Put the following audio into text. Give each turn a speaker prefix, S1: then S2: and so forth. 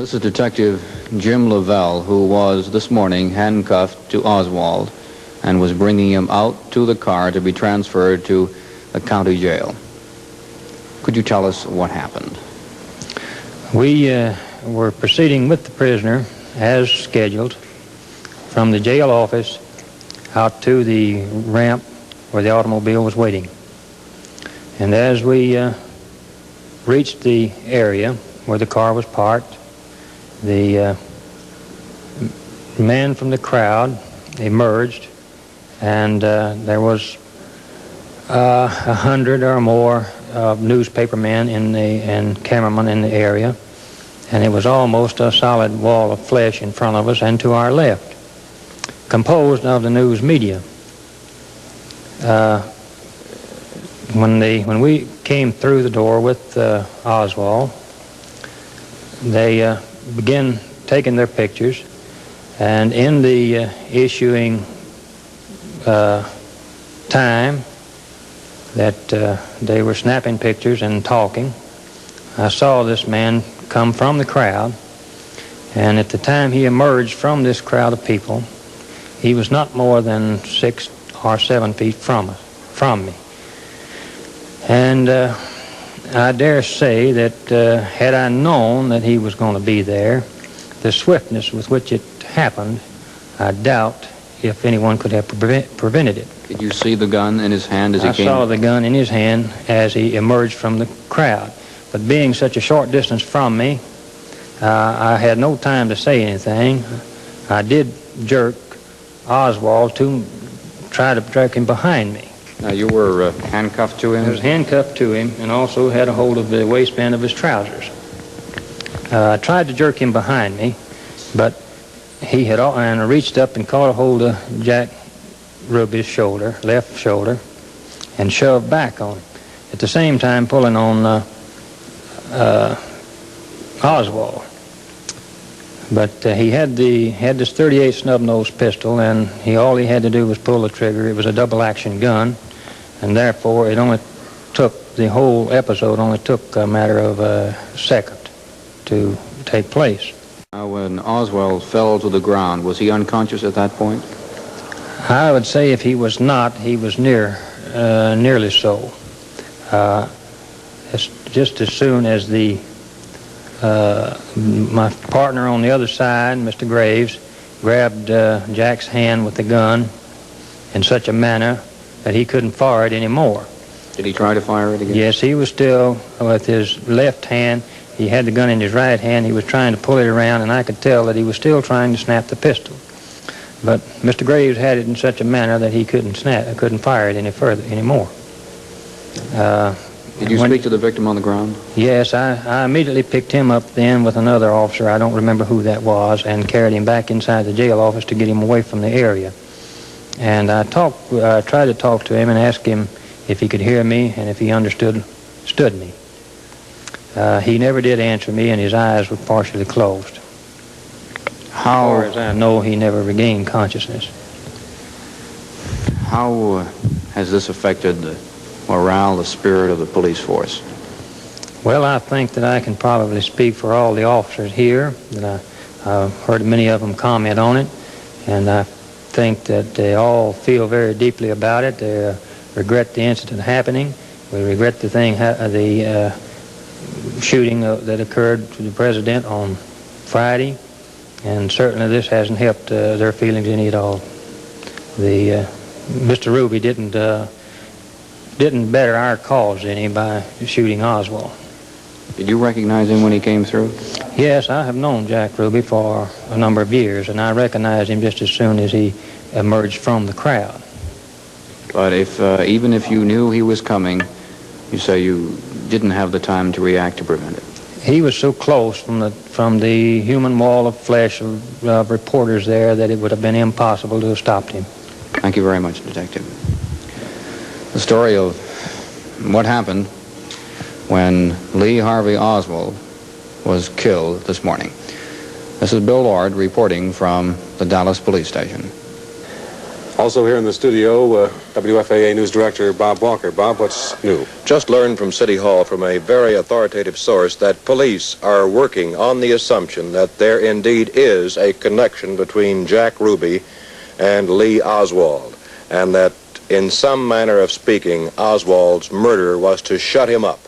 S1: This is Detective Jim Leavelle, who was this morning handcuffed to Oswald and was bringing him out to the car to be transferred to the county jail. Could you tell us what happened?
S2: We were proceeding with the prisoner as scheduled from the jail office out to the ramp where the automobile was waiting. And as we reached the area where the car was parked, the man from the crowd emerged, and there was 100 or more newspapermen and cameramen in the area, and it was almost a solid wall of flesh in front of us and to our left, composed of the news media. When we came through the door with Oswald, they began taking their pictures, and in the issuing time that they were snapping pictures and talking, I saw this man come from the crowd, and at the time he emerged from this crowd of people, he was not more than 6 or 7 feet from me. And I dare say that had I known that he was going to be there, the swiftness with which it happened, I doubt if anyone could have prevented it.
S1: Did you see the gun in his hand as he came?
S2: I saw the gun in his hand as he emerged from the crowd. But being such a short distance from me, I had no time to say anything. I did jerk Oswald to try to jerk him behind me.
S1: Now, you were handcuffed to him?
S2: I was handcuffed to him and also had a hold of the waistband of his trousers. I tried to jerk him behind me, but he had and I reached up and caught a hold of Jack Ruby's shoulder, left shoulder, and shoved back on him. At the same time pulling on Oswald. But he had this .38 snub-nosed pistol, and all he had to do was pull the trigger. It was a double-action gun, and therefore the whole episode only took a matter of a second to take place.
S1: Now, when Oswald fell to the ground, was he unconscious at that point?
S2: I would say if he was not, he was nearly so. Just as soon as my partner on the other side, Mr. Graves, grabbed Jack's hand with the gun in such a manner that he couldn't fire it anymore.
S1: Did he try to fire it again?
S2: Yes, he was still, with his left hand, he had the gun in his right hand, he was trying to pull it around, and I could tell that he was still trying to snap the pistol. But Mr. Graves had it in such a manner that he couldn't fire it anymore.
S1: Did you speak to the victim on the ground?
S2: Yes, I immediately picked him up then with another officer, I don't remember who that was, and carried him back inside the jail office to get him away from the area. And I tried to talk to him and ask him if he could hear me and if he understood me. He never did answer me, and his eyes were partially closed. As far as I know, he never regained consciousness.
S1: How has this affected the morale, the spirit of the police force?
S2: Well, I think that I can probably speak for all the officers here, that I've heard many of them comment on it, and I think that they all feel very deeply about it. They regret the incident happening. We regret the shooting that occurred to the president on Friday, and certainly this hasn't helped their feelings any at all. Mr. Ruby didn't better our cause any by shooting Oswald.
S1: Did you recognize him when he came through?
S2: Yes, I have known Jack Ruby for a number of years, and I recognized him just as soon as he emerged from the crowd.
S1: But even if you knew he was coming, you say you didn't have the time to react to prevent it.
S2: He was so close from the human wall of flesh of reporters there that it would have been impossible to have stopped him.
S1: Thank you very much, Detective. The story of what happened when Lee Harvey Oswald was killed this morning. This is Bill Lord reporting from the Dallas Police Station.
S3: Also here in the studio, WFAA News Director Bob Walker. Bob, what's new?
S4: Just learned from City Hall from a very authoritative source that police are working on the assumption that there indeed is a connection between Jack Ruby and Lee Oswald, and that in some manner of speaking, Oswald's murder was to shut him up.